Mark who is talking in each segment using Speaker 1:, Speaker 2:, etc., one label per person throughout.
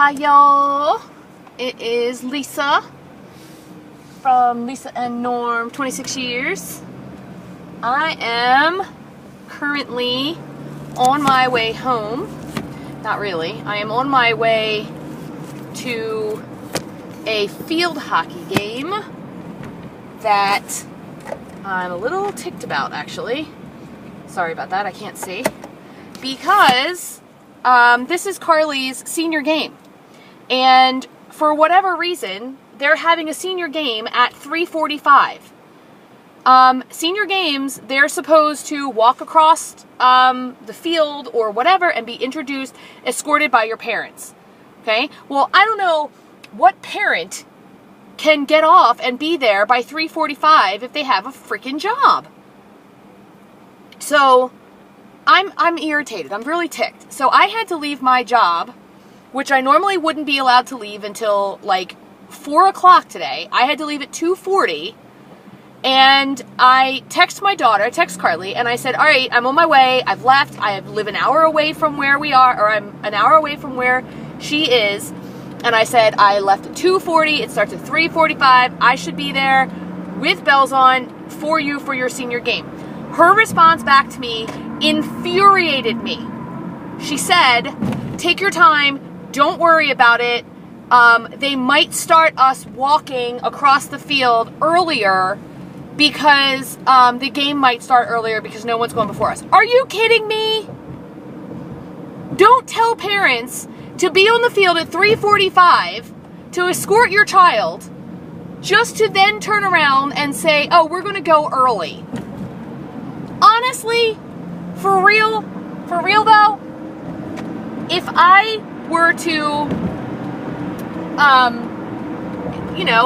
Speaker 1: Hi y'all, it is Lisa from Lisa&Norm 26 years. I am currently on my way home. Not really. I am on my way to a field hockey game that I'm a little ticked about, actually. Sorry about that, I can't see. Because this is Carly's senior game. And for whatever reason, they're having a senior game at 3:45. Senior games, they're supposed to walk across the field or whatever and be introduced, escorted by your parents. Okay? Well, I don't know what parent can get off and be there by 3:45 if they have a freaking job. So, I'm irritated. I'm really ticked. So I had to leave my job, which I normally wouldn't be allowed to leave until like 4 o'clock today. I had to leave at 2:40. And I text my daughter, I text Carly, and I said, all right, I'm on my way. I've left. I live an hour away from where we are, or I'm an hour away from where she is. And I said, I left at 2:40. It starts at 3:45. I should be there with bells on for you for your senior game. Her response back to me infuriated me. She said, take your time. Don't worry about it. They might start us walking across the field earlier because the game might start earlier because no one's going before us. Are you kidding me? Don't tell parents to be on the field at 3:45 to escort your child just to then turn around and say, oh, we're going to go early. Honestly, for real though, if I were to,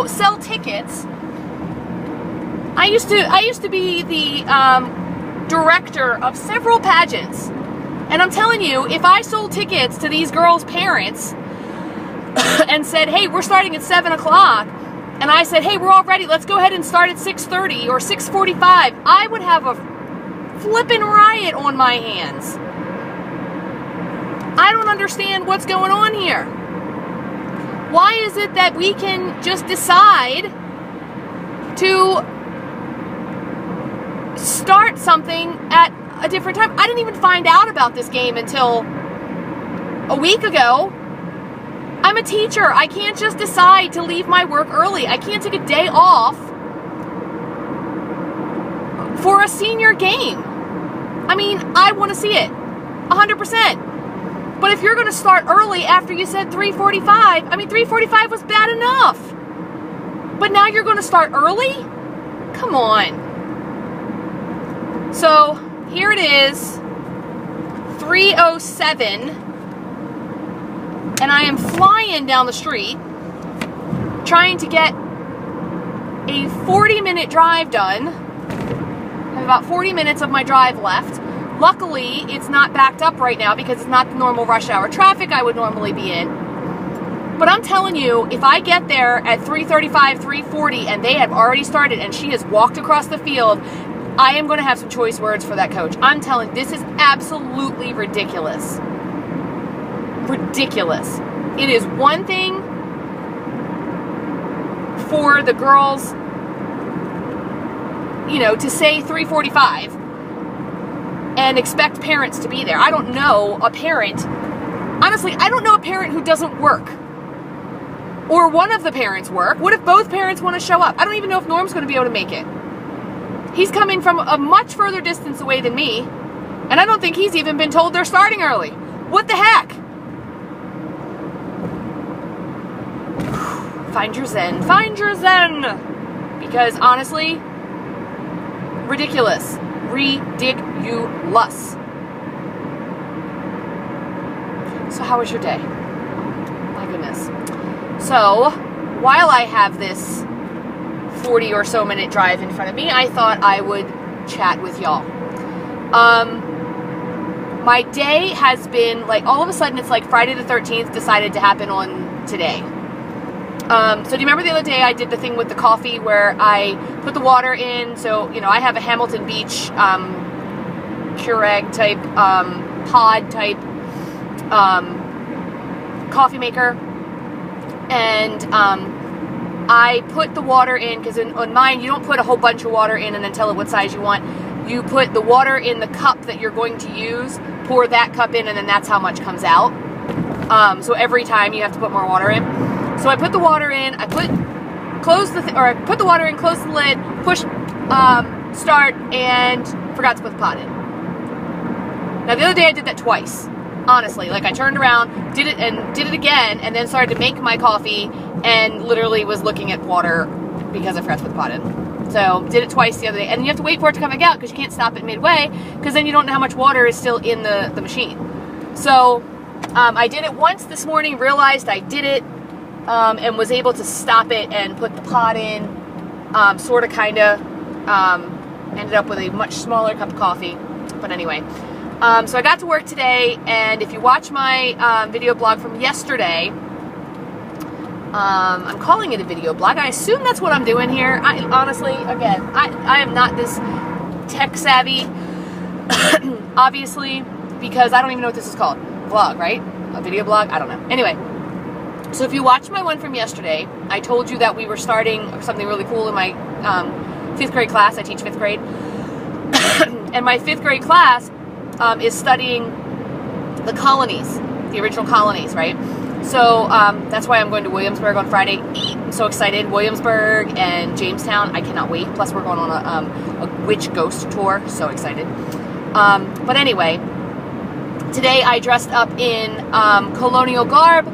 Speaker 1: sell tickets, I used to be the director of several pageants, and I'm telling you, if I sold tickets to these girls' parents and said, hey, we're starting at 7 o'clock, and I said, hey, we're all ready, let's go ahead and start at 6:30 or 6:45, I would have a flippin' riot on my hands. I don't understand what's going on here. Why is it that we can just decide to start something at a different time? I didn't even find out about this game until a week ago. I'm a teacher. I can't just decide to leave my work early. I can't take a day off for a senior game. I mean, I want to see it 100%. But if you're going to start early after you said 3:45, 3:45 was bad enough. But now you're going to start early? Come on. So, here it is, 3:07, and I am flying down the street trying to get a 40-minute drive done. I have about 40 minutes of my drive left. Luckily, it's not backed up right now because it's not the normal rush hour traffic I would normally be in. But I'm telling you, if I get there at 3:35, 3:40, and they have already started and she has walked across the field, I am going to have some choice words for that coach. I'm telling you, this is absolutely ridiculous. Ridiculous. It is one thing for the girls, to say 3:45 and expect parents to be there. I don't know a parent, honestly, I don't know a parent who doesn't work. Or one of the parents work. What if both parents want to show up? I don't even know if Norm's going to be able to make it. He's coming from a much further distance away than me, and I don't think he's even been told they're starting early. What the heck? Find your zen. Find your zen! Because honestly, ridiculous. Ridiculous. So how was your day? My goodness. So, while I have this 40 or so minute drive in front of me, I thought I would chat with y'all. My day has been like, all of a sudden it's like Friday the 13th decided to happen on today. So do you remember the other day I did the thing with the coffee where I put the water in? So, I have a Hamilton Beach Keurig type, pod type coffee maker, and I put the water in, because on mine you don't put a whole bunch of water in and then tell it what size you want. You put the water in the cup that you're going to use, pour that cup in, and then that's how much comes out. So every time you have to put more water in. So I put the water in, I put the water in, close the lid, push start, and forgot to put the pot in. Now the other day I did that twice. Honestly, like I turned around, did it again, and then started to make my coffee, and literally was looking at water because I forgot to put the pot in. So did it twice the other day, and you have to wait for it to come back out because you can't stop it midway, because then you don't know how much water is still in the machine. So I did it once this morning, realized I did it, and was able to stop it and put the pot in. Sort of, kind of, ended up with a much smaller cup of coffee. But anyway. So I got to work today, and if you watch my video blog from yesterday, I'm calling it a video blog. I assume that's what I'm doing here. Honestly, again, I am not this tech savvy, obviously, because I don't even know what this is called. Vlog, right? A video blog? I don't know. Anyway, so if you watched my one from yesterday, I told you that we were starting something really cool in my 5th grade class. I teach 5th grade. And my 5th grade class is studying the colonies, the original colonies, right? So that's why I'm going to Williamsburg on Friday. I'm so excited. Williamsburg and Jamestown. I cannot wait. Plus we're going on a witch ghost tour. So excited. But anyway, today I dressed up in colonial garb,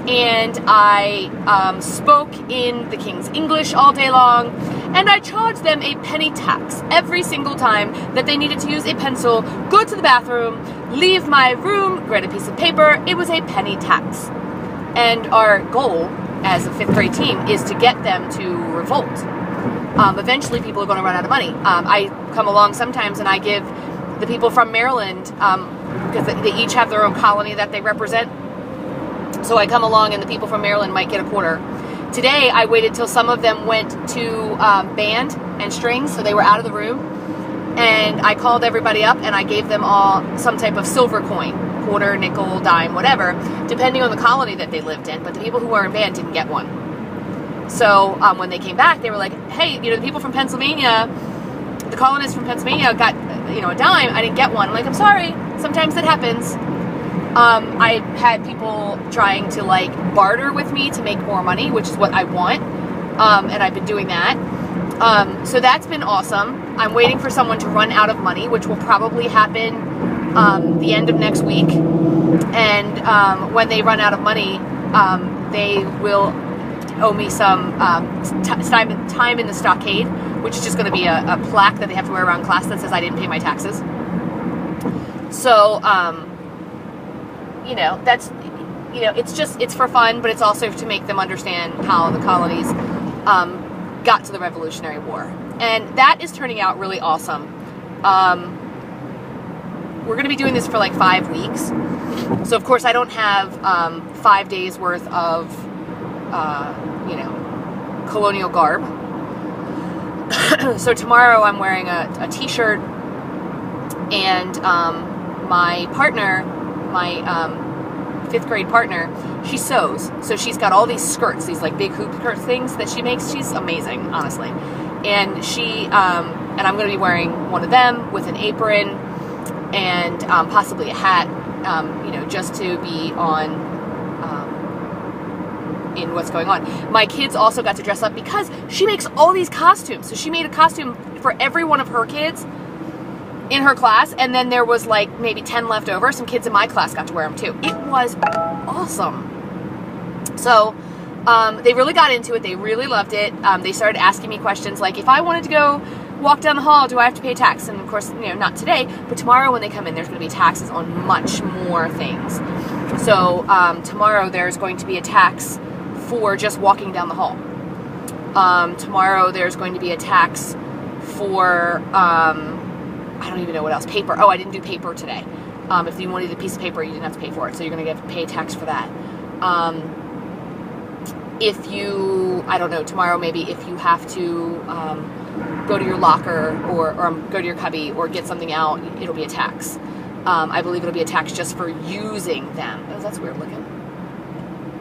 Speaker 1: and I spoke in the King's English all day long, and I charged them a penny tax every single time that they needed to use a pencil, go to the bathroom, leave my room, grab a piece of paper. It was a penny tax. And our goal as a 5th grade team is to get them to revolt. Eventually people are going to run out of money. I come along sometimes and I give the people from Maryland, because they each have their own colony that they represent. So I come along and the people from Maryland might get a quarter. Today, I waited till some of them went to band and strings, so they were out of the room. And I called everybody up and I gave them all some type of silver coin, quarter, nickel, dime, whatever, depending on the colony that they lived in. But the people who were in band didn't get one. So when they came back, they were like, hey, the people from Pennsylvania, the colonists from Pennsylvania got, a dime. I didn't get one. I'm like, I'm sorry. Sometimes it happens. I had people trying to barter with me to make more money, which is what I want, and I've been doing that. So that's been awesome. I'm waiting for someone to run out of money, which will probably happen the end of next week. And when they run out of money, they will owe me some time in the stockade, which is just going to be a plaque that they have to wear around class that says I didn't pay my taxes. So that's, it's for fun, but it's also to make them understand how the colonies got to the Revolutionary War. And that is turning out really awesome. We're going to be doing this for 5 weeks. So, of course, I don't have 5 days worth of, colonial garb. So tomorrow I'm wearing a t-shirt, and my partner, my 5th grade partner, she sews. So she's got all these skirts, these big hoop skirt things that she makes. She's amazing, honestly. And she, and I'm going to be wearing one of them with an apron and possibly a hat, just to be on in what's going on. My kids also got to dress up because she makes all these costumes. So she made a costume for every one of her kids in her class, and then there was maybe 10 left over. Some kids in my class got to wear them too. It was awesome. So they really got into it. They really loved it. They started asking me questions like, if I wanted to go walk down the hall, do I have to pay a tax? And of course, not today, but tomorrow when they come in, there's going to be taxes on much more things. So tomorrow there's going to be a tax for just walking down the hall. Tomorrow there's going to be a tax for I don't even know what else. Paper. Oh, I didn't do paper today. If you wanted a piece of paper, you didn't have to pay for it. So you're going to pay tax for that. If you, I don't know, tomorrow maybe if you have to go to your locker or go to your cubby or get something out, it'll be a tax. I believe it'll be a tax just for using them. Oh, that's weird looking.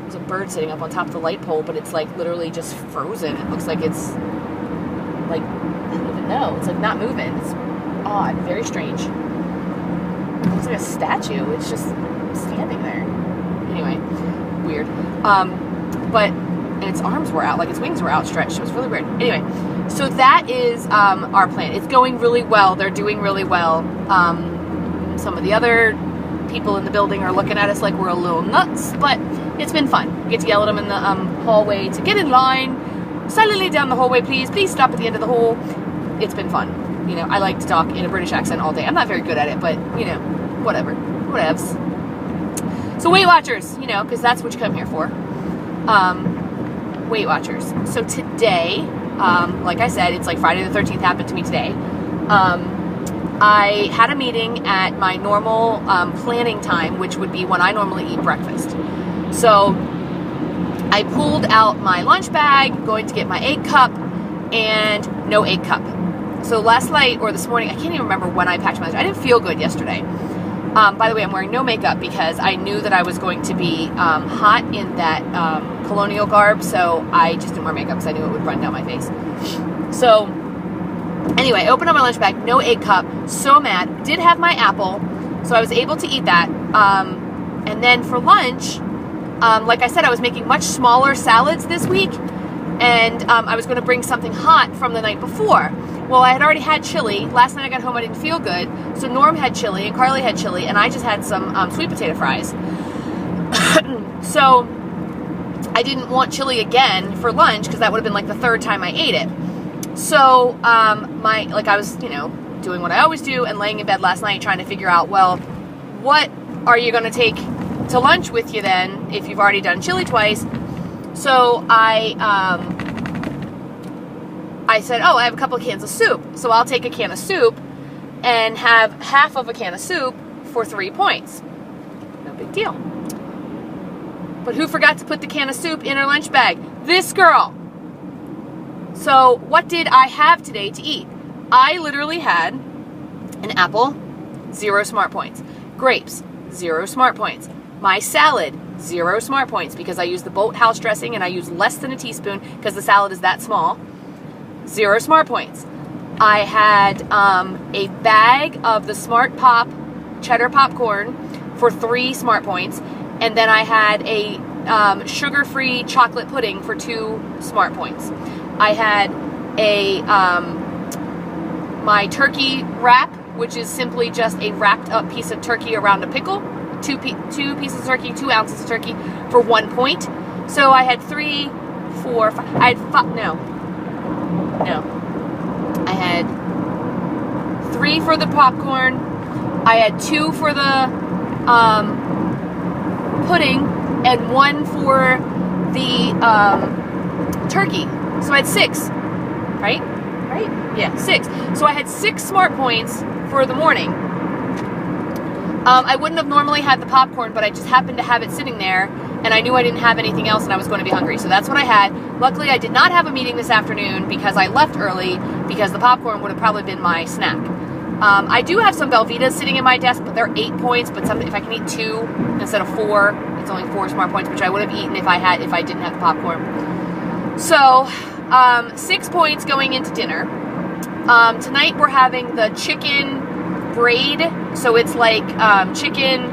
Speaker 1: There's a bird sitting up on top of the light pole, but it's like literally just frozen. It looks like it's like, I don't even know. It's like not moving. It's odd, very strange. It looks like a statue. It's just standing there. Anyway, weird. And its arms were out, like its wings were outstretched. It was really weird. Anyway, so that is our plan. It's going really well. They're doing really well. Some of the other people in the building are looking at us like we're a little nuts, but it's been fun. We get to yell at them in the hallway to get in line, silently down the hallway, please stop at the end of the hall. It's been fun. You know, I like to talk in a British accent all day. I'm not very good at it, but, you know, whatever. Whatevs. So Weight Watchers, you know, because that's what you come here for. Weight Watchers. So today, like I said, it's like Friday the 13th happened to me today. I had a meeting at my normal planning time, which would be when I normally eat breakfast. So I pulled out my lunch bag, going to get my egg cup, and no egg cup. So last night or this morning, I can't even remember when I packed my lunch. I didn't feel good yesterday. By the way, I'm wearing no makeup because I knew that I was going to be hot in that colonial garb, so I just didn't wear makeup because I knew it would run down my face. So anyway, I opened up my lunch bag, no egg cup, so mad. Did have my apple, so I was able to eat that. And then for lunch, like I said, I was making much smaller salads this week, and I was going to bring something hot from the night before. Well, I had already had chili. Last night I got home, I didn't feel good, so Norm had chili, and Carly had chili, and I just had some sweet potato fries. So I didn't want chili again for lunch, because that would have been like the third time I ate it. So, I was, you know, doing what I always do, and laying in bed last night trying to figure out, well, what are you going to take to lunch with you then, if you've already done chili twice? So I said, oh, I have a couple of cans of soup, so I'll take a can of soup and have half of a can of soup for 3 points. No big deal. But who forgot to put the can of soup in her lunch bag? This girl. So what did I have today to eat? I literally had an apple, 0 smart points. Grapes, 0 smart points. My salad, 0 smart points because I used the boat house dressing and I used less than a teaspoon because the salad is that small. 0 smart points. I had a bag of the Smart Pop cheddar popcorn for 3 smart points, and then I had a sugar-free chocolate pudding for 2 smart points. I had a my turkey wrap, which is simply just a wrapped up piece of turkey around a pickle. 2 pieces of turkey, 2 ounces of turkey for 1 point. So I had 3, 4, 5. I had 5. No. I had 3 for the popcorn. I had 2 for the pudding, and 1 for the turkey. So I had 6. Right? Yeah, 6. So I had 6 smart points for the morning. I wouldn't have normally had the popcorn, but I just happened to have it sitting there, and I knew I didn't have anything else, and I was going to be hungry. So that's what I had. Luckily, I did not have a meeting this afternoon because I left early, because the popcorn would have probably been my snack. I do have some Velveetas sitting in my desk, but they're 8 points. But if I can eat 2 instead of 4, it's only 4 smart points, which I would have eaten if I didn't have the popcorn. So 6 points going into dinner. Tonight we're having the chicken braid, so it's like chicken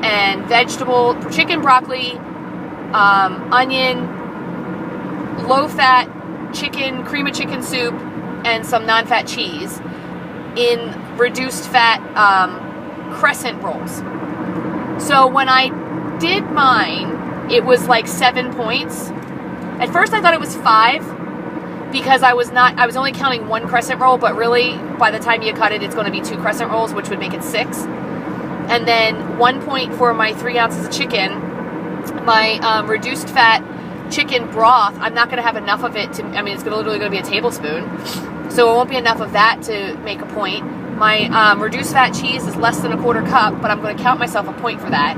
Speaker 1: and chicken, broccoli, onion, low-fat chicken, cream of chicken soup, and some non-fat cheese in reduced-fat crescent rolls. So when I did mine, it was like 7 points. At first I thought it was 5, because I was only counting 1 crescent roll, but really, by the time you cut it, it's going to be 2 crescent rolls, which would make it 6. And then 1 point for my 3 ounces of chicken. My reduced fat chicken broth, I'm not going to have enough of it it's literally going to be a tablespoon. So it won't be enough of that to make a point. My reduced fat cheese is less than a 1/4 cup, but I'm going to count myself a point for that.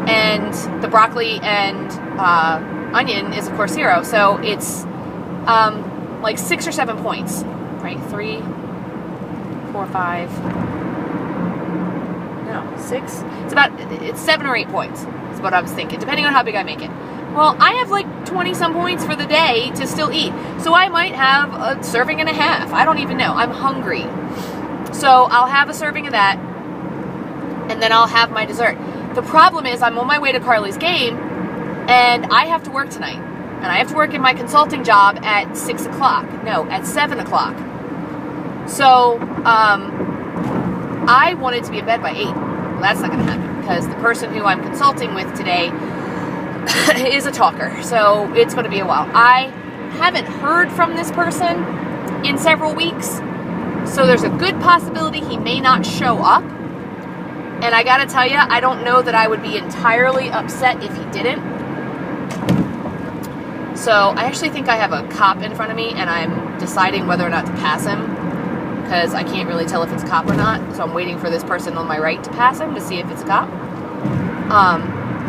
Speaker 1: And the broccoli and onion is of course 0, so it's like 6 or 7 points, right? 3, 4, 5, no, 6. It's 7 or 8 points. Is what I was thinking, depending on how big I make it. Well, I have like 20-some points for the day to still eat. So I might have a serving and a half. I don't even know. I'm hungry. So I'll have a serving of that, and then I'll have my dessert. The problem is I'm on my way to Carly's game, and I have to work tonight. And I have to work in my consulting job at 6 o'clock. No, at 7 o'clock. So, I wanted to be in bed by 8. Well, that's not going to happen, because the person who I'm consulting with today is a talker. So, it's going to be a while. I haven't heard from this person in several weeks. So, there's a good possibility he may not show up. And I got to tell you, I don't know that I would be entirely upset if he didn't. So, I actually think I have a cop in front of me, and I'm deciding whether or not to pass him, because I can't really tell if it's a cop or not. So I'm waiting for this person on my right to pass him to see if it's a cop.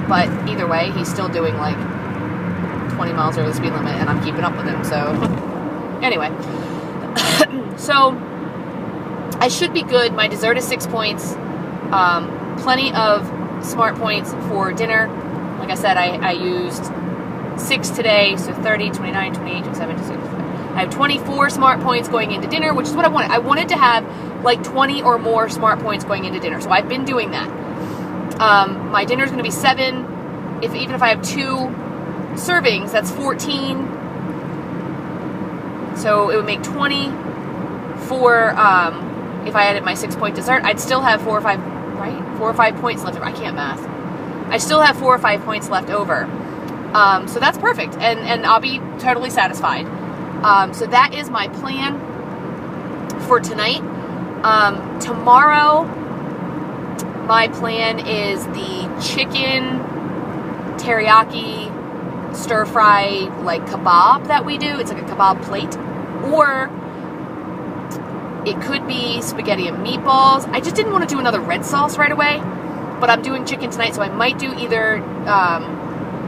Speaker 1: But either way, he's still doing like 20 miles over the speed limit, and I'm keeping up with him. So anyway, so I should be good. My dessert is 6 points. Plenty of smart points for dinner. Like I said, I used 6 today, so 30, 29, 28, 27, 26. I have 24 smart points going into dinner, which is what I wanted. I wanted to have like 20 or more smart points going into dinner, so I've been doing that. My dinner is going to be 7. Even if I have 2 servings, that's 14. So it would make 20 for if I added my 6-point dessert. I'd still have 4 or 5, right? 4 or 5 points left over. I can't math. I still have 4 or 5 points left over. So that's perfect, and I'll be totally satisfied. So that is my plan for tonight. Tomorrow, my plan is the chicken teriyaki stir fry like kebab that we do. It's like a kebab plate, or it could be spaghetti and meatballs. I just didn't want to do another red sauce right away, but I'm doing chicken tonight, so I might do either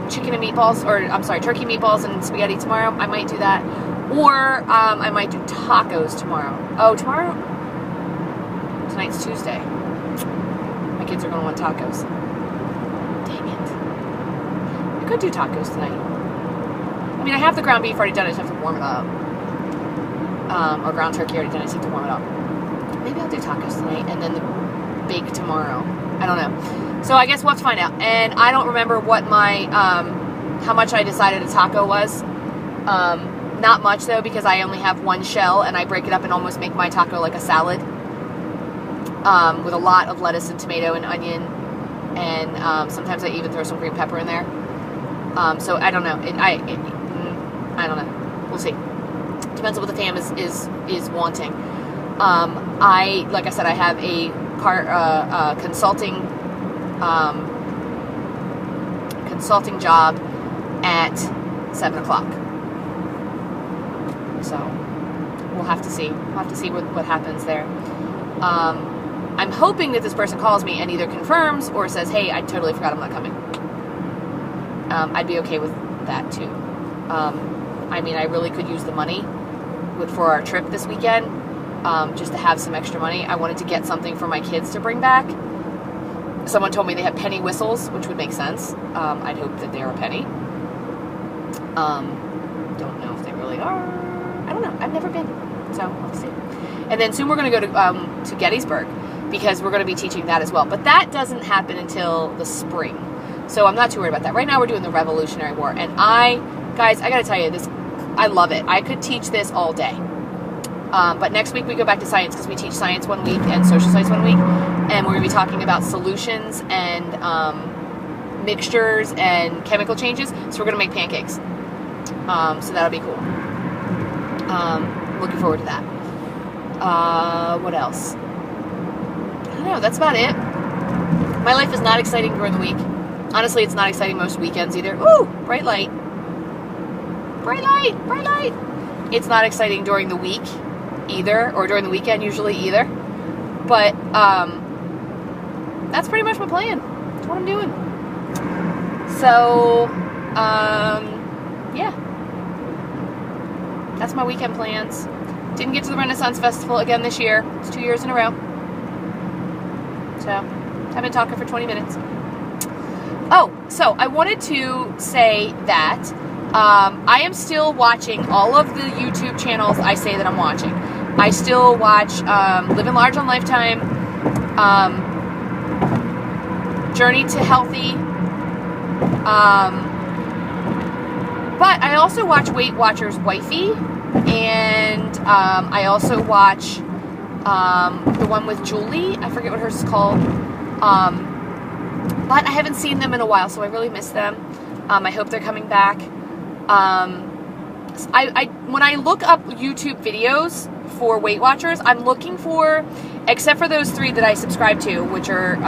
Speaker 1: chicken and meatballs, or I'm sorry, turkey meatballs and spaghetti tomorrow. I might do that. Or I might do tacos tomorrow. Oh, tomorrow? Tonight's Tuesday. My kids are going to want tacos. Dang it. I could do tacos tonight. I mean, I have the ground beef already done. I just have to warm it up. Or ground turkey already done. I just have to warm it up. Maybe I'll do tacos tonight and then the bake tomorrow. I don't know. So I guess we'll have to find out. And I don't remember what my, how much I decided a taco was. Not much though, because I only have 1 shell, and I break it up and almost make my taco like a salad, with a lot of lettuce and tomato and onion, and sometimes I even throw some green pepper in there. So I don't know. I don't know. We'll see. Depends on what the fam is wanting. Like I said, I have a consulting job at 7 o'clock. So we'll have to see. We'll have to see what happens there. I'm hoping that this person calls me and either confirms or says, hey, I totally forgot I'm not coming. I'd be okay with that too. I mean, I really could use the money for our trip this weekend, just to have some extra money. I wanted to get something for my kids to bring back. Someone told me they have penny whistles, which would make sense. I'd hope that they're a penny. Don't know if they really are. I don't know. I've never been. So, we'll see. And then soon we're going to go to Gettysburg, because we're going to be teaching that as well. But that doesn't happen until the spring. So I'm not too worried about that. Right now we're doing the Revolutionary War. And guys, I got to tell you, I love it. I could teach this all day. But next week we go back to science, because we teach science 1 week and social science 1 week. And we're going to be talking about solutions and mixtures and chemical changes. So we're going to make pancakes. So that'll be cool. Looking forward to that. What else? I don't know. That's about it. My life is not exciting during the week. Honestly, it's not exciting most weekends either. Ooh, bright light. Bright light, bright light. It's not exciting during the week either, or during the weekend usually either. But that's pretty much my plan. That's what I'm doing. So, yeah. That's my weekend plans. Didn't get to the Renaissance Festival again this year. It's 2 years in a row. So, I've been talking for 20 minutes. Oh, so I wanted to say that I am still watching all of the YouTube channels I say that I'm watching. I still watch Living Large on Lifetime, Journey to Healthy, but I also watch Weight Watchers Wifey, and I also watch the one with Julie. I forget what hers is called. But I haven't seen them in a while, so I really miss them. I hope they're coming back. When I look up YouTube videos for Weight Watchers, I'm looking for, except for those 3 that I subscribe to, which are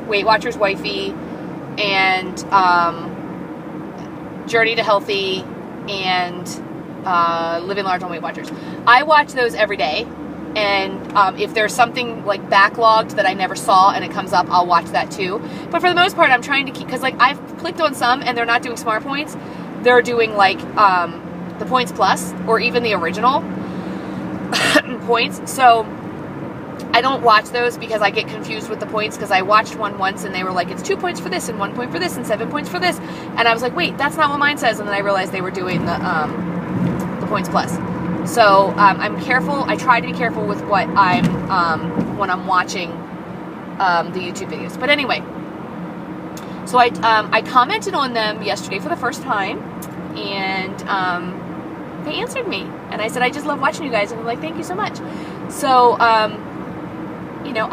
Speaker 1: Weight Watchers Wifey and Journey to Healthy and Living Large on Weight Watchers. I watch those every day. And if there's something like backlogged that I never saw and it comes up, I'll watch that too. But for the most part, I'm trying to keep, because like I've clicked on some and they're not doing Smart Points. They're doing like the Points Plus or even the original points. So I don't watch those because I get confused with the points, because I watched one once and they were like, it's 2 points for this and 1 point for this and 7 points for this. And I was like, wait, that's not what mine says. And then I realized they were doing the Points Plus. So I'm careful. I try to be careful with what I'm when I'm watching the YouTube videos. But anyway, so I commented on them yesterday for the first time, and they answered me, and I said, I just love watching you guys, and I'm like, thank you so much. So you know,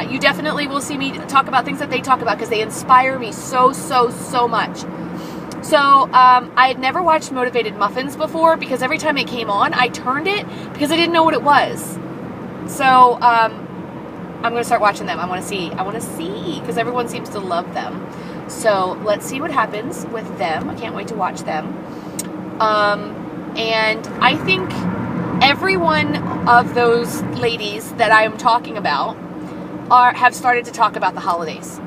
Speaker 1: you definitely will see me talk about things that they talk about, because they inspire me so much. So, I had never watched Motivated Muffins before, because every time it came on, I turned it because I didn't know what it was. So, I'm going to start watching them. I want to see, because everyone seems to love them. So, let's see what happens with them. I can't wait to watch them. And I think every one of those ladies that I'm talking about have started to talk about the holidays.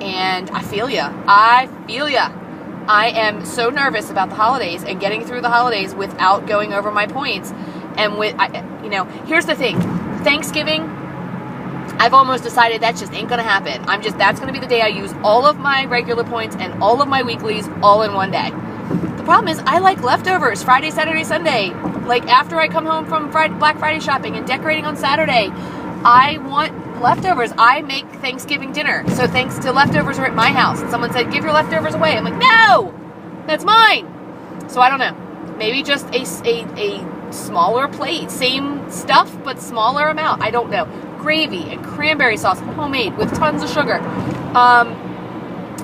Speaker 1: And I feel ya. I am so nervous about the holidays and getting through the holidays without going over my points. And you know, here's the thing. Thanksgiving, I've almost decided that just ain't going to happen. That's going to be the day I use all of my regular points and all of my weeklies all in one day. The problem is I like leftovers Friday, Saturday, Sunday. Like after I come home from Black Friday shopping and decorating on Saturday, I want leftovers. I make Thanksgiving dinner. So thanks to leftovers are at my house. And someone said, give your leftovers away. I'm like, no, that's mine. So I don't know. Maybe just a smaller plate. Same stuff, but smaller amount. I don't know. Gravy and cranberry sauce, homemade with tons of sugar.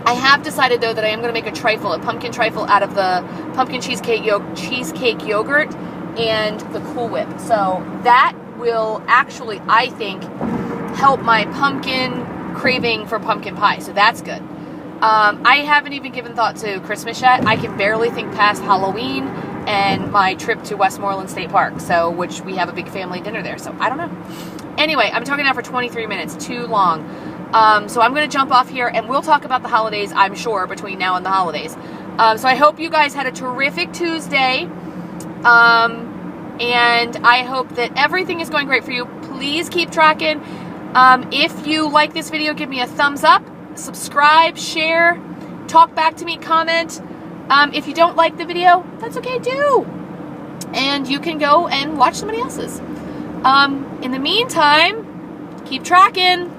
Speaker 1: I have decided though that I am going to make a pumpkin trifle out of the pumpkin cheesecake yogurt and the Cool Whip. So that will actually, I think, help my pumpkin craving for pumpkin pie. So that's good. I haven't even given thought to Christmas yet. I can barely think past Halloween and my trip to Westmoreland State Park, which we have a big family dinner there. So I don't know. Anyway, I'm talking now for 23 minutes, too long. So I'm going to jump off here and we'll talk about the holidays, I'm sure, between now and the holidays. So I hope you guys had a terrific Tuesday. And I hope that everything is going great for you. Please keep tracking. If you like this video, give me a thumbs up, subscribe, share, talk back to me, comment. If you don't like the video, that's okay too. And you can go and watch somebody else's. In the meantime, keep tracking.